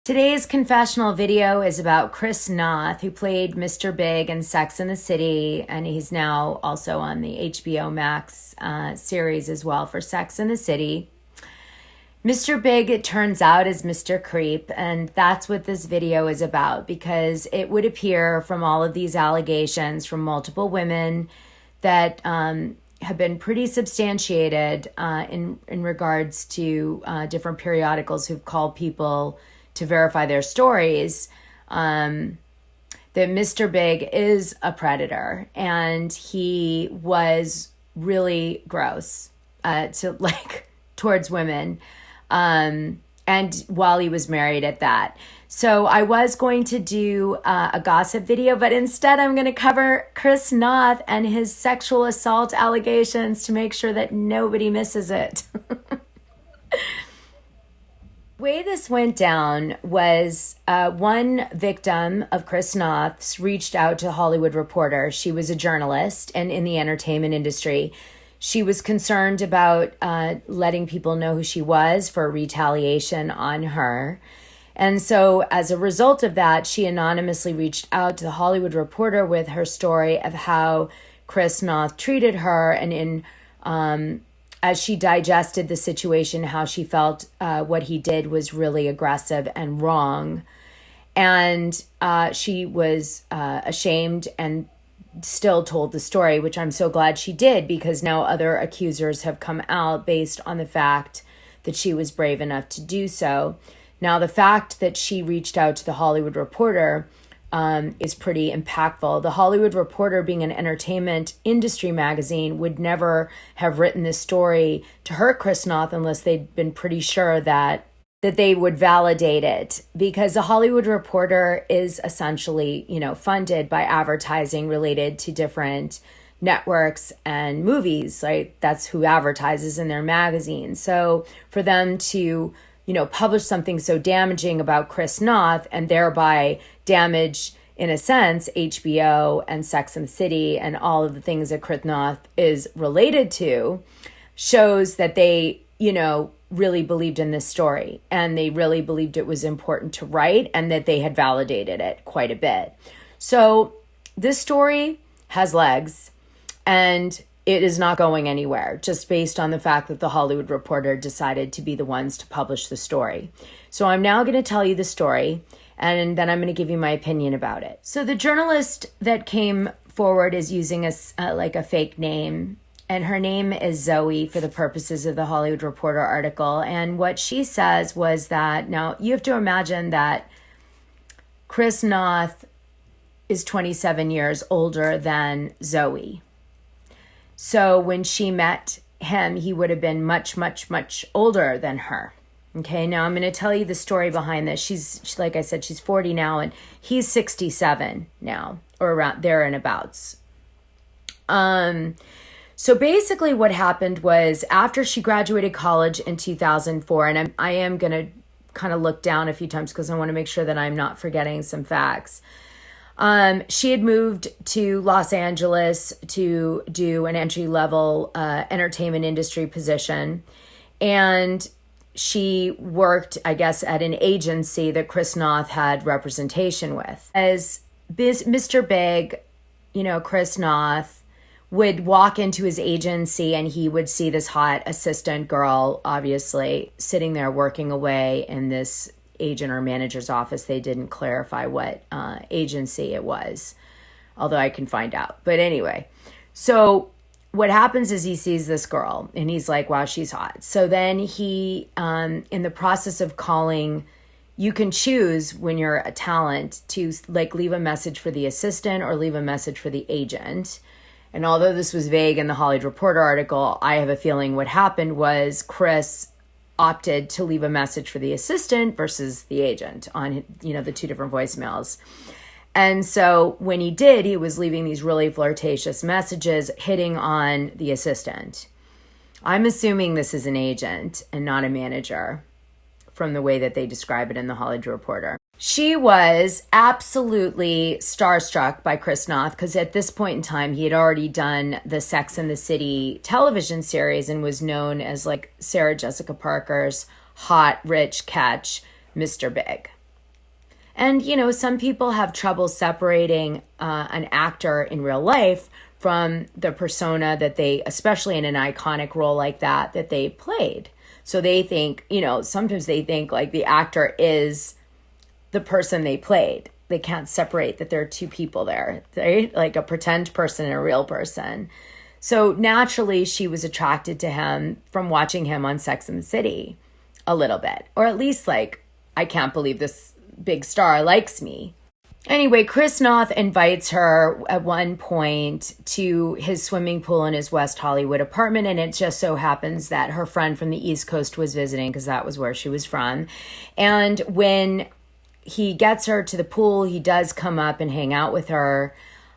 Today's confessional video is about Chris Noth, who played Mr. Big in Sex and the City, and he's now also on the HBO Max series as well for Sex and the City. Mr. Big, it turns out, is Mr. Creep, and that's what this video is about, because it would appear from all of these allegations from multiple women that have been pretty substantiated in regards to different periodicals who've called people to verify their stories, that Mr. Big is a predator, and he was really gross towards women, and while he was married at that. So I was going to do a gossip video, but instead I'm going to cover Chris Noth and his sexual assault allegations to make sure that nobody misses it. The way this went down was one victim of Chris Noth's reached out to Hollywood Reporter. She was a journalist and in the entertainment industry. She was concerned about letting people know who she was for retaliation on her. And so as a result of that, she anonymously reached out to the Hollywood Reporter with her story of how Chris Noth treated her, and as she digested the situation, how she felt what he did was really aggressive and wrong. And she was ashamed and still told the story, which I'm so glad she did, because now other accusers have come out based on the fact that she was brave enough to do so. Now, the fact that she reached out to the Hollywood Reporter is pretty impactful. The Hollywood Reporter, being an entertainment industry magazine, would never have written this story to hurt Chris Noth unless they'd been pretty sure that they would validate it, because the Hollywood Reporter is essentially, funded by advertising related to different networks and movies. Right? That's who advertises in their magazine. So for them to publish something so damaging about Chris Noth and thereby damage, in a sense, HBO and Sex and the City and all of the things that Chris Noth is related to, shows that they, really believed in this story, and they really believed it was important to write, and that they had validated it quite a bit. So this story has legs, and it is not going anywhere, just based on the fact that the Hollywood Reporter decided to be the ones to publish the story. So I'm now going to tell you the story, and then I'm going to give you my opinion about it. So the journalist that came forward is using a fake name, and her name is Zoe for the purposes of the Hollywood Reporter article. And what she says was that, now you have to imagine that Chris Noth is 27 years older than Zoe. So when she met him, he would have been much, much, much older than her. Okay, now I'm going to tell you the story behind this. She's like I said, she's 40 now, and he's 67 now, or around there and abouts. So basically what happened was, after she graduated college in 2004, and I am going to kind of look down a few times because I want to make sure that I'm not forgetting some facts. She had moved to Los Angeles to do an entry-level entertainment industry position, and she worked, I guess, at an agency that Chris Noth had representation with. As Mr. Big, Chris Noth would walk into his agency, and he would see this hot assistant girl, obviously, sitting there working away in this agent or manager's office. They didn't clarify what agency it was, although I can find out. But anyway, so what happens is he sees this girl and he's like, wow, she's hot. So then he, in the process of calling, you can choose when you're a talent to leave a message for the assistant or leave a message for the agent. And although this was vague in the Hollywood Reporter article, I have a feeling what happened was Chris opted to leave a message for the assistant versus the agent on, the two different voicemails. And so when he did, he was leaving these really flirtatious messages hitting on the assistant. I'm assuming this is an agent and not a manager from the way that they describe it in the Hollywood Reporter. She was absolutely starstruck by Chris Noth, because at this point in time, he had already done the Sex and the City television series and was known as Sarah Jessica Parker's hot, rich catch, Mr. Big. And, some people have trouble separating an actor in real life from the persona that they, especially in an iconic role like that they played. So they think, sometimes they think like the actor is the person they played. They can't separate that there are two people there, right? Like a pretend person and a real person. So naturally, she was attracted to him from watching him on Sex and the City a little bit. Or at least like, I can't believe this big star likes me. Anyway, Chris Noth invites her at one point to his swimming pool in his West Hollywood apartment. And it just so happens that her friend from the East Coast was visiting because that was where she was from. And when he gets her to the pool, he does come up and hang out with her.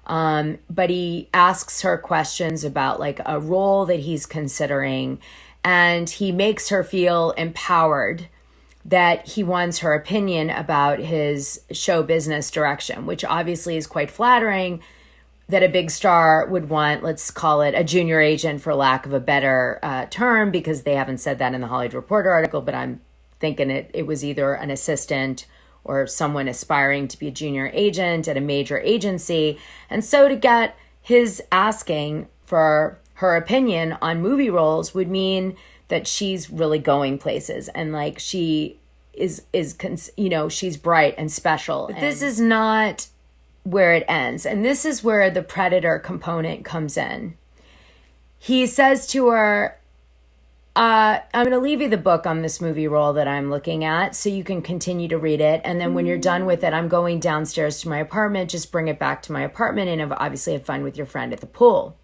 But he asks her questions about like a role that he's considering. And he makes her feel empowered that he wants her opinion about his show business direction, which obviously is quite flattering that a big star would want, let's call it a junior agent for lack of a better term, because they haven't said that in the Hollywood Reporter article, but I'm thinking it was either an assistant or someone aspiring to be a junior agent at a major agency. And so to get his asking for her opinion on movie roles would mean that she's really going places and like she is she's bright and special. But this is not where it ends. And this is where the predator component comes in. He says to her, I'm going to leave you the book on this movie role that I'm looking at so you can continue to read it. And then when you're done with it, I'm going downstairs to my apartment. Just bring it back to my apartment and obviously have fun with your friend at the pool.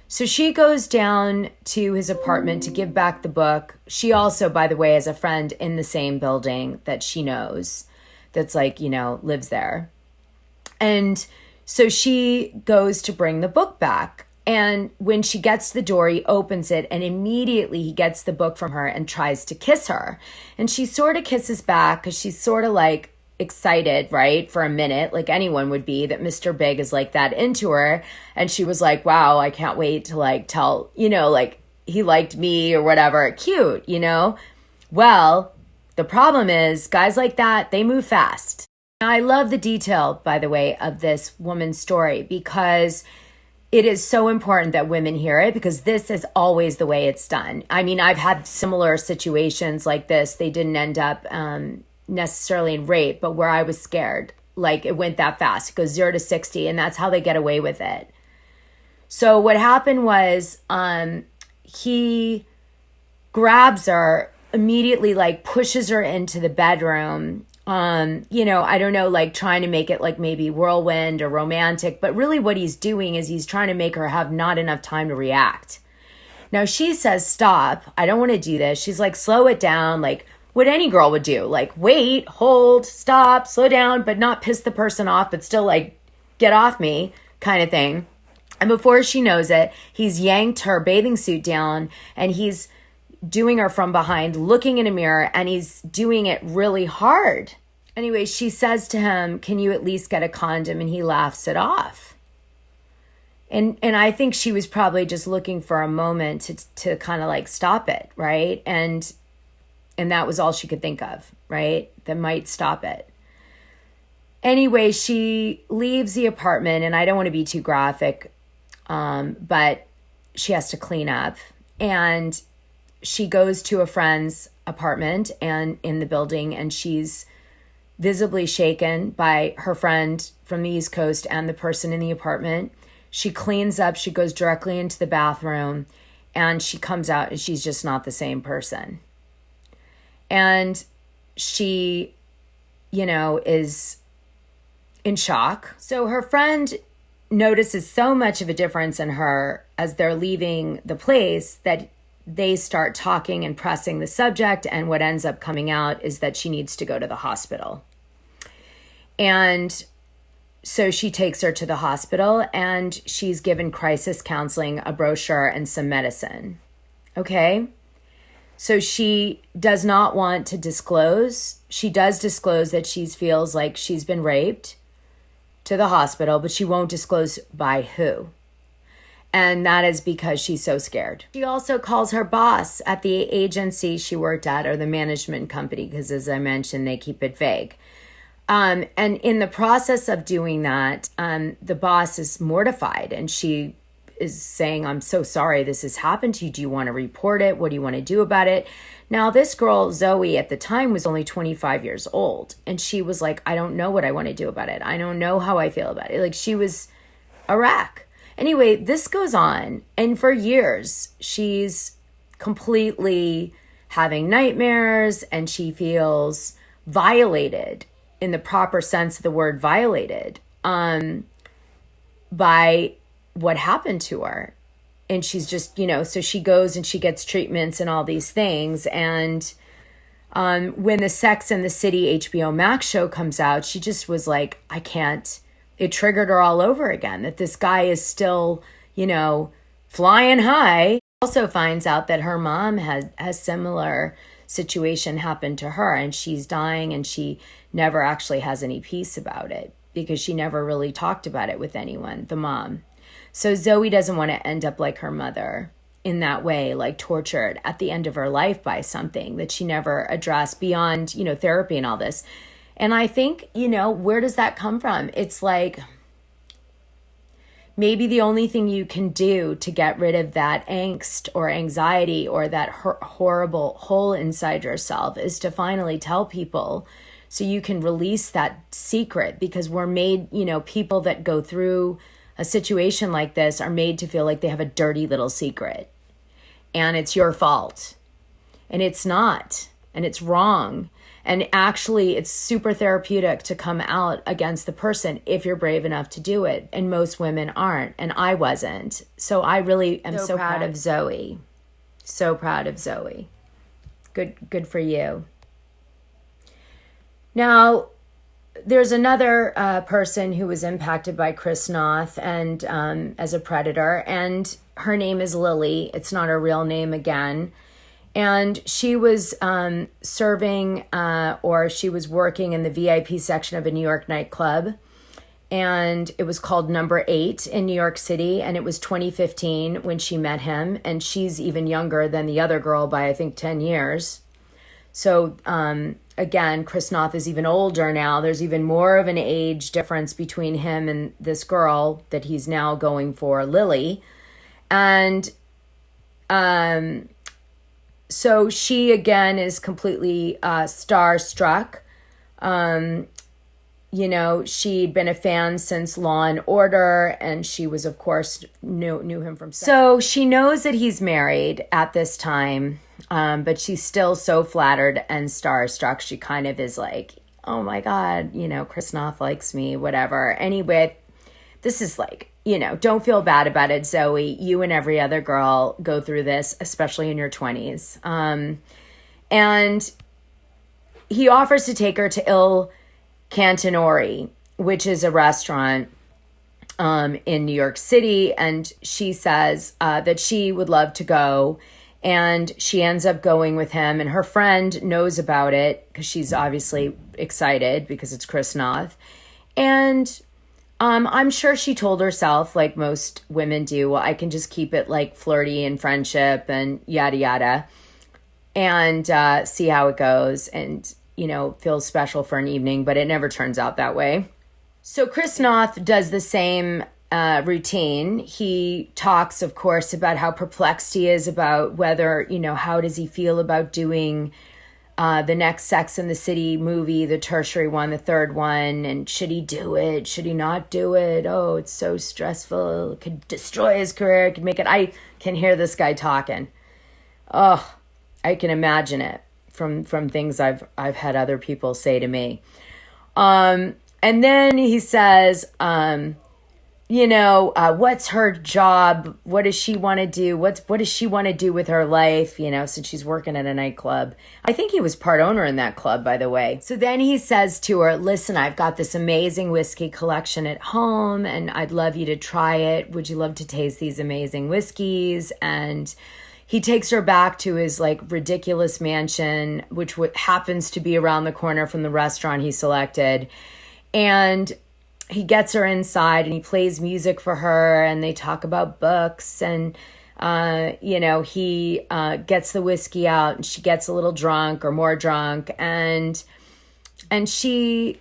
So she goes down to his apartment to give back the book. She also, by the way, has a friend in the same building that she knows that's like, lives there. And so she goes to bring the book back. And when she gets to the door, he opens it and immediately he gets the book from her and tries to kiss her. And she sort of kisses back because she's sort of like excited, right, for a minute, like anyone would be, that Mr. Big is like that into her. And she was like, wow, I can't wait to like tell, like he liked me or whatever. Cute, Well, the problem is guys like that, they move fast. Now, I love the detail, by the way, of this woman's story because it is so important that women hear it because this is always the way it's done. I mean, I've had similar situations like this. They didn't end up necessarily in rape, but where I was scared. Like it went that fast. It goes 0 to 60 and that's how they get away with it. So what happened was he grabs her immediately, like pushes her into the bedroom. I don't know, like trying to make it like maybe whirlwind or romantic, but really what he's doing is he's trying to make her have not enough time to react. Now she says, stop, I don't want to do this. She's like, slow it down, like what any girl would do, like wait, hold, stop, slow down, but not piss the person off, but still like get off me kind of thing. And before she knows it, he's yanked her bathing suit down and he's doing her from behind, looking in a mirror, and he's doing it really hard. Anyway, she says to him, can you at least get a condom? And he laughs it off. And I think she was probably just looking for a moment to kind of like stop it, right? And that was all she could think of, right? That might stop it. Anyway, she leaves the apartment, and I don't want to be too graphic, but she has to clean up. And she goes to a friend's apartment and in the building, and she's visibly shaken by her friend from the East Coast and the person in the apartment. She cleans up, she goes directly into the bathroom, and she comes out and she's just not the same person. And she, is in shock. So her friend notices so much of a difference in her as they're leaving the place that they start talking and pressing the subject, and what ends up coming out is that she needs to go to the hospital. And so she takes her to the hospital, and she's given crisis counseling, a brochure, and some medicine. Okay? So she does not want to disclose. She does disclose that she feels like she's been raped to the hospital, but she won't disclose by who. And that is because she's so scared. She also calls her boss at the agency she worked at, or the management company, because as I mentioned, they keep it vague. And in the process of doing that, the boss is mortified, and she is saying, I'm so sorry this has happened to you. Do you want to report it? What do you want to do about it? Now, this girl, Zoe, at the time was only 25 years old. And she was like, I don't know what I want to do about it. I don't know how I feel about it. Like, she was a wreck. Anyway, this goes on. And for years, she's completely having nightmares, and she feels violated, in the proper sense of the word violated, by what happened to her. And she's just, so she goes and she gets treatments and all these things. And when the Sex and the City HBO Max show comes out, she just was like, I can't. It triggered her all over again, that this guy is still, flying high. Also finds out that her mom has similar situation happen to her, and she's dying, and she never actually has any peace about it because she never really talked about it with anyone, the mom. So Zoe doesn't want to end up like her mother in that way, like tortured at the end of her life by something that she never addressed beyond, therapy and all this. And I think, where does that come from? It's like, maybe the only thing you can do to get rid of that angst or anxiety or that horrible hole inside yourself is to finally tell people, so you can release that secret, because we're made, people that go through a situation like this are made to feel like they have a dirty little secret and it's your fault. And it's not, and it's wrong. And actually, it's super therapeutic to come out against the person if you're brave enough to do it. And most women aren't, and I wasn't. So I really am so proud of Zoe. So proud of Zoe. Good for you. Now, there's another person who was impacted by Chris Noth and as a predator, and her name is Lily. It's not her real name again. And she was serving or she was working in the VIP section of a New York nightclub. And it was called Number 8 in New York City. And it was 2015 when she met him. And she's even younger than the other girl by, I think, 10 years. So, again, Chris Noth is even older now. There's even more of an age difference between him and this girl that he's now going for, Lily. And so she, again, is completely starstruck. She'd been a fan since Law and Order, and she was, of course, knew him from sex. So she knows that he's married at this time, but she's still so flattered and starstruck. She kind of is like, oh my God, Chris Noth likes me, whatever. Anyway, this is like, don't feel bad about it, Zoe. You and every other girl go through this, especially in your 20s. And he offers to take her to Il Cantinori, which is a restaurant in New York City. And she says that she would love to go. And she ends up going with him. And her friend knows about it because she's obviously excited because it's Chris Noth. And I'm sure she told herself, like most women do, well, I can just keep it like flirty and friendship and yada, yada, and see how it goes and, feel special for an evening, but it never turns out that way. So Chris Noth does the same routine. He talks, of course, about how perplexed he is about whether, how does he feel about doing the next Sex and the City movie, the tertiary one, the third one, and should he do it? Should he not do it? Oh, it's so stressful. It could destroy his career. It could make it. I can hear this guy talking. Oh, I can imagine it from things I've had other people say to me. And then he says, what's her job? What does she want to do? What does she want to do with her life? Since she's working at a nightclub. I think he was part owner in that club, by the way. So then he says to her, listen, I've got this amazing whiskey collection at home and I'd love you to try it. Would you love to taste these amazing whiskeys? And he takes her back to his ridiculous mansion, which happens to be around the corner from the restaurant he selected. And he gets her inside and he plays music for her and they talk about books and, he gets the whiskey out and she gets a little drunk or more drunk and she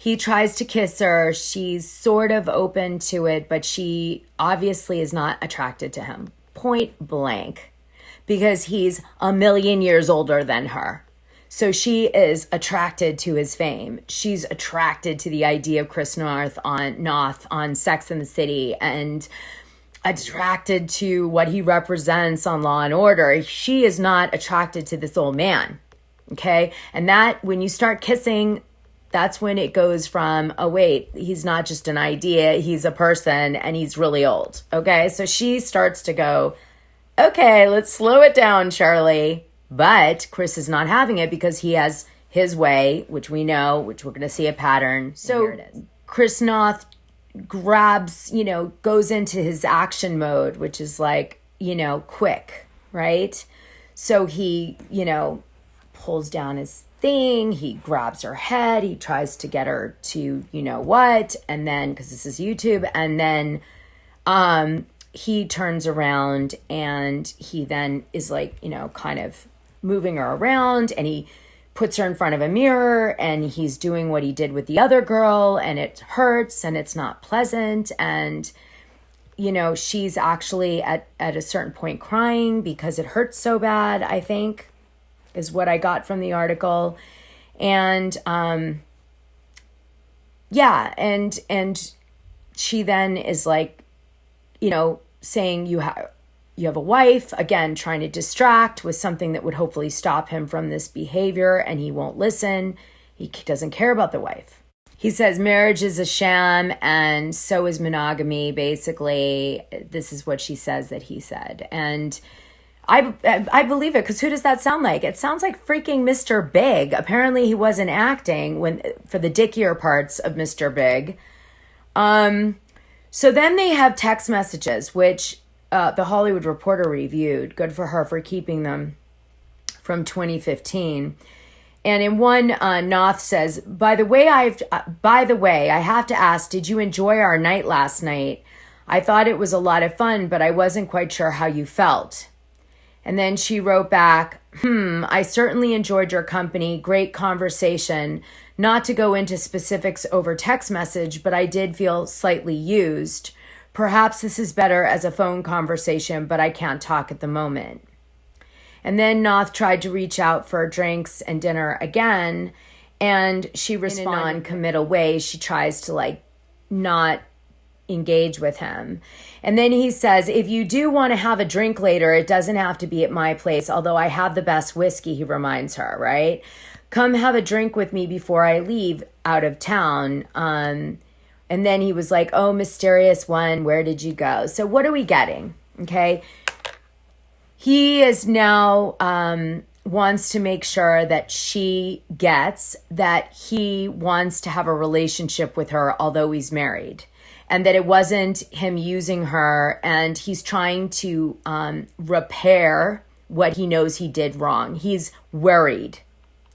He tries to kiss her. She's sort of open to it, but she obviously is not attracted to him. Point blank. Because he's a million years older than her. So she is attracted to his fame. She's attracted to the idea of Chris Noth on Sex and the City, and attracted to what he represents on Law and Order. She is not attracted to this old man. Okay? And that, when you start kissing, that's when it goes from, oh wait, he's not just an idea, he's a person, and he's really old. Okay? So she starts to go, okay, let's slow it down, Charlie. But Chris is not having it because he has his way, which we know, which we're going to see a pattern. So Chris Noth grabs, goes into his action mode, which is like, quick, right? So he, pulls down his thing. He grabs her head. He tries to get her to, what? And then, because this is YouTube, and then he turns around and he then is like, kind of moving her around, and he puts her in front of a mirror, and he's doing what he did with the other girl, and it hurts and it's not pleasant. And, she's actually at a certain point crying because it hurts so bad, I think, is what I got from the article. And, and she then is like, saying you have a wife, again, trying to distract with something that would hopefully stop him from this behavior, and he won't listen. He doesn't care about the wife. He says marriage is a sham, and so is monogamy, basically. This is what she says that he said. And I believe it, because who does that sound like? It sounds like freaking Mr. Big. Apparently he wasn't acting for the dickier parts of Mr. Big. So then they have text messages, which the Hollywood Reporter reviewed. Good for her for keeping them, from 2015. And in one, Noth says, by the way, I have to ask, did you enjoy our night last night? I thought it was a lot of fun, but I wasn't quite sure how you felt. And then she wrote back, I certainly enjoyed your company. Great conversation. Not to go into specifics over text message, but I did feel slightly used. Perhaps this is better as a phone conversation, but I can't talk at the moment. And then Noth tried to reach out for drinks and dinner again, and she responded in a non-committal way. She tries to not engage with him. And then he says, if you do want to have a drink later, it doesn't have to be at my place, although I have the best whiskey, he reminds her, right? Come have a drink with me before I leave out of town. And then he was like, oh, mysterious one, where did you go? So what are we getting? Okay. He is now wants to make sure that she gets that he wants to have a relationship with her, although he's married. And that it wasn't him using her, and he's trying to repair what he knows he did wrong. He's worried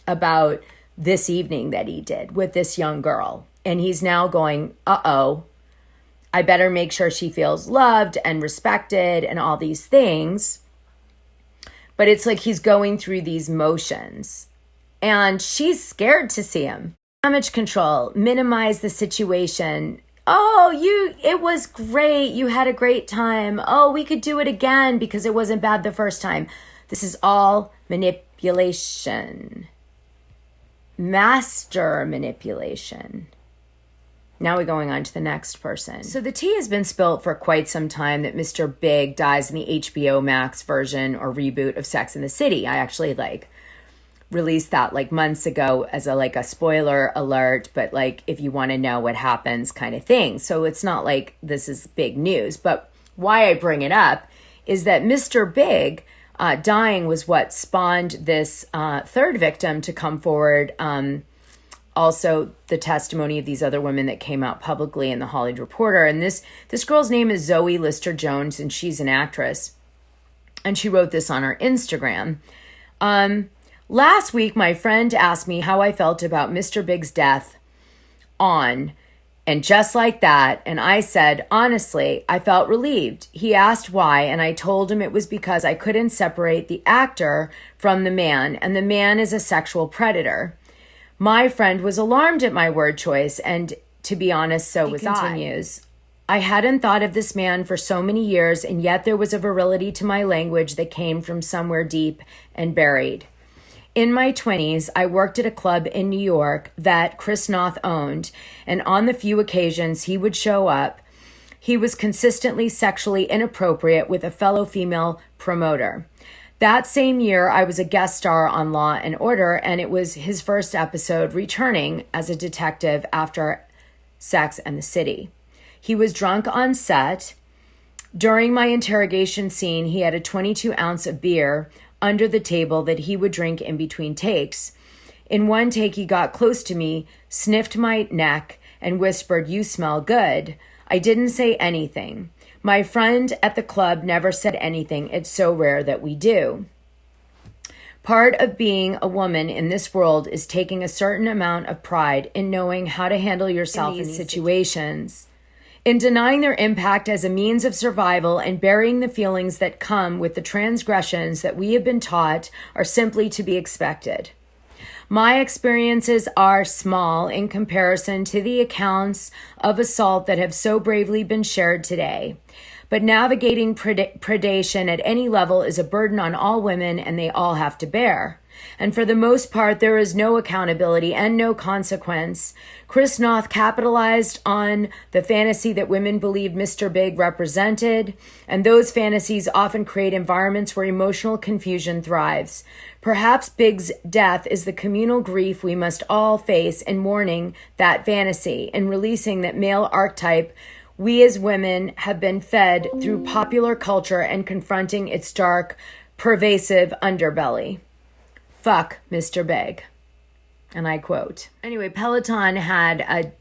about this evening that he did with this young girl. And he's now going, uh-oh, I better make sure she feels loved and respected and all these things. But it's like he's going through these motions. And she's scared to see him. Damage control, minimize the situation. Oh, it was great. You had a great time. Oh, we could do it again because it wasn't bad the first time. This is all manipulation. Master manipulation. Now we're going on to the next person. So the tea has been spilt for quite some time that Mr. Big dies in the HBO Max version or reboot of Sex and the City. I actually released that months ago as a spoiler alert, but if you want to know what happens kind of thing. So it's not like this is big news, but why I bring it up is that Mr. Big dying was what spawned this third victim to come forward. Also the testimony of these other women that came out publicly in the Hollywood Reporter. And this girl's name is Zoe Lister-Jones, and she's an actress. And she wrote this on her Instagram. Last week, my friend asked me how I felt about Mr. Big's death and just like that, and I said, honestly, I felt relieved. He asked why, and I told him it was because I couldn't separate the actor from the man, and the man is a sexual predator. My friend was alarmed at my word choice, and to be honest, so was I. He continues, I hadn't thought of this man for so many years, and yet there was a virility to my language that came from somewhere deep and buried. In my 20s, I worked at a club in New York that Chris Noth owned, and on the few occasions he would show up, he was consistently sexually inappropriate with a fellow female promoter. That same year, I was a guest star on Law and Order, and it was his first episode returning as a detective after Sex and the City. He was drunk on set. During my interrogation scene, he had a 22 ounce of beer under the table that he would drink in between takes. In one take, he got close to me, sniffed my neck, and whispered, "You smell good." I didn't say anything. My friend at the club never said anything. It's so rare that we do. Part of being a woman in this world is taking a certain amount of pride in knowing how to handle yourself in these situations, in denying their impact as a means of survival and burying the feelings that come with the transgressions that we have been taught are simply to be expected. My experiences are small in comparison to the accounts of assault that have so bravely been shared today. But navigating predation at any level is a burden on all women, and they all have to bear. And for the most part, there is no accountability and no consequence. Chris Noth capitalized on the fantasy that women believed Mr. Big represented, and those fantasies often create environments where emotional confusion thrives. Perhaps Big's death is the communal grief we must all face in mourning that fantasy and releasing that male archetype we as women have been fed through popular culture and confronting its dark, pervasive underbelly. Fuck Mr. Big. And I quote. Anyway, Peloton had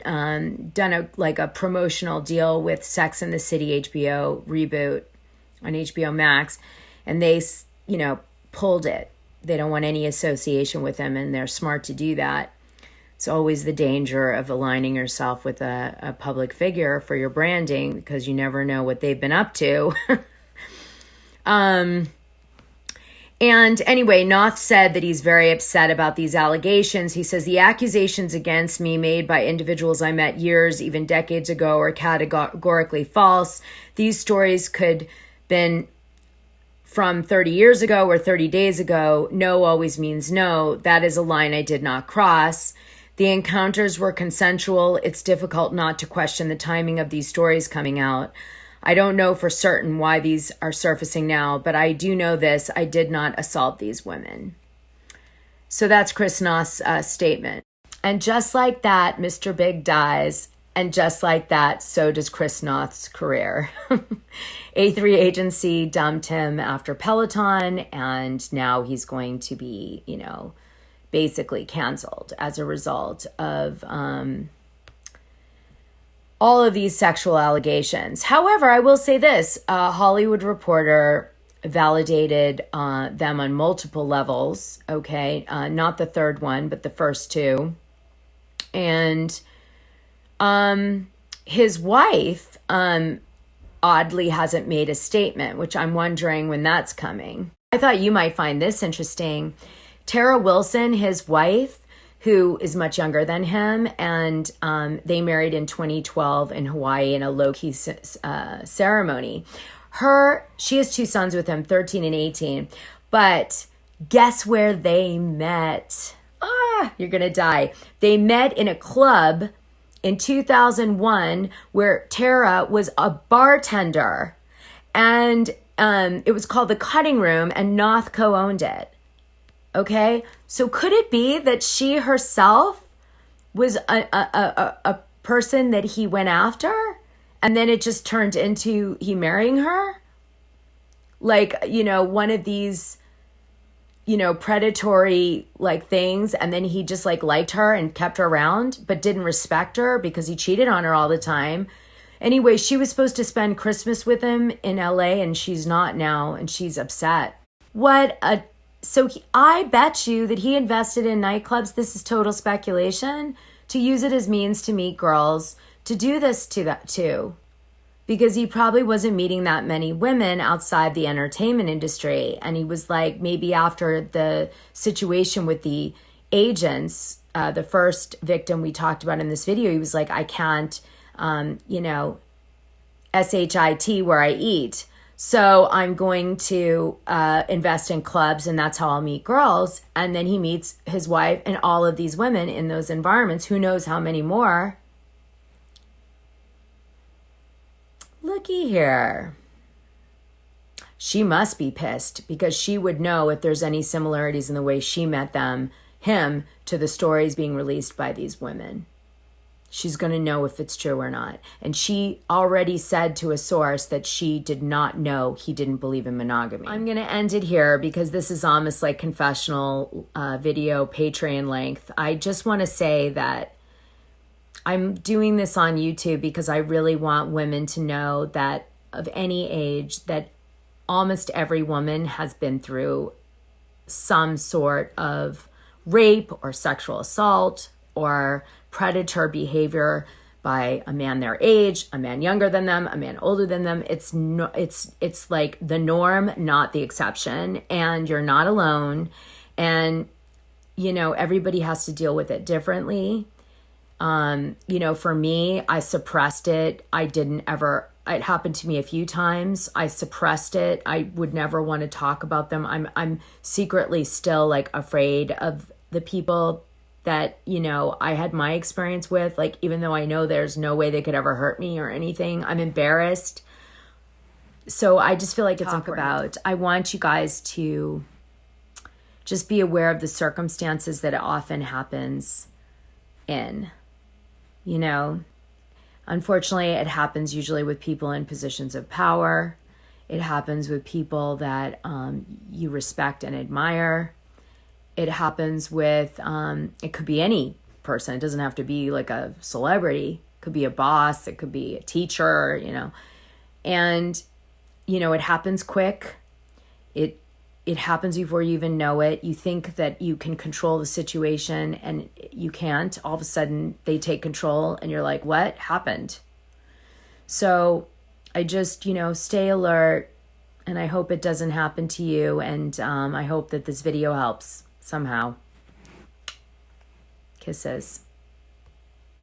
done a promotional deal with Sex and the City HBO reboot on HBO Max, and they, pulled it. They don't want any association with them, and they're smart to do that. It's always the danger of aligning yourself with a public figure for your branding, because you never know what they've been up to. And anyway, Noth said that he's very upset about these allegations. He says, the accusations against me made by individuals I met years, even decades ago, are categorically false. These stories could been from 30 years ago or 30 days ago. No always means no. That is a line I did not cross. The encounters were consensual. It's difficult not to question the timing of these stories coming out. I don't know for certain why these are surfacing now, but I do know this: I did not assault these women. So that's Chris Noth's statement. And just like that, Mr. Big dies. And just like that, so does Chris Noth's career. A3 Agency dumped him after Peloton, and now he's going to be, basically canceled as a result of all of these sexual allegations. However, I will say this, Hollywood Reporter validated them on multiple levels, okay? Not the third one, but the first two. And his wife, oddly hasn't made a statement, which I'm wondering when that's coming. I thought you might find this interesting. Tara Wilson, his wife, who is much younger than him, and they married in 2012 in Hawaii in a low-key ceremony. She has two sons with him, 13 and 18. But guess where they met? You're gonna die. They met in a club in 2001 where Tara was a bartender, and it was called The Cutting Room, and Noth co-owned it. Okay, so could it be that she herself was a person that he went after, and then it just turned into he marrying her? Like, one of these, predatory things, and then he just liked her and kept her around, but didn't respect her because he cheated on her all the time. Anyway, she was supposed to spend Christmas with him in LA, and she's not now, and she's upset. I bet you that he invested in nightclubs, this is total speculation, to use it as means to meet girls, to do this to that too. Because he probably wasn't meeting that many women outside the entertainment industry. And he was maybe after the situation with the agents, the first victim we talked about in this video, he was like, I can't, SHIT where I eat. So I'm going to invest in clubs, and that's how I'll meet girls. And then he meets his wife and all of these women in those environments. Who knows how many more? Looky here. She must be pissed, because she would know if there's any similarities in the way she met him to the stories being released by these women. She's going to know if it's true or not. And she already said to a source that she did not know he didn't believe in monogamy. I'm going to end it here because this is almost like confessional video, Patreon length. I just want to say that I'm doing this on YouTube because I really want women to know that of any age, that almost every woman has been through some sort of rape or sexual assault or predator behavior by a man their age, a man younger than them, a man older than them. It's like the norm, not the exception. And you're not alone. And, everybody has to deal with it differently. For me, I suppressed it. It happened to me a few times. I suppressed it. I would never want to talk about them. I'm secretly still like afraid of the people that, I had my experience with, like, even though I know there's no way they could ever hurt me or anything, I'm embarrassed. So I just feel like it's awkward. I want you guys to just be aware of the circumstances that it often happens in, Unfortunately, it happens usually with people in positions of power. It happens with people that you respect and admire. It happens with, it could be any person. It doesn't have to be like a celebrity. It could be a boss. It could be a teacher, And, it happens quick. It happens before you even know it. You think that you can control the situation and you can't. All of a sudden they take control and you're like, what happened? So I just, stay alert, and I hope it doesn't happen to you. And I hope that this video helps somehow. Kisses.